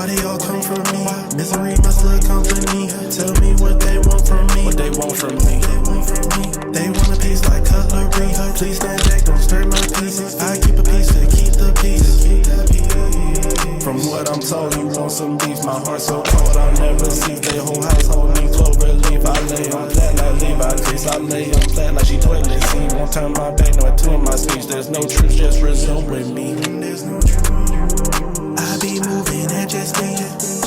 Why they all come from me? Misery must look company. Tell me what they want from me. What they want from me? They want from me. They want a piece like cutlery. Please stand back, don't stir my pieces. I keep a piece to keep the peace. From what I'm told, you want some beef. My heart so cold, I'll never see. They whole household need clover leaf. I lay on flat like Levi Case. I lay on flat like she toilet seat. Won't turn my back, no two in my speech. There's no truth, just resume with me. There's no truth. I be moving at just me.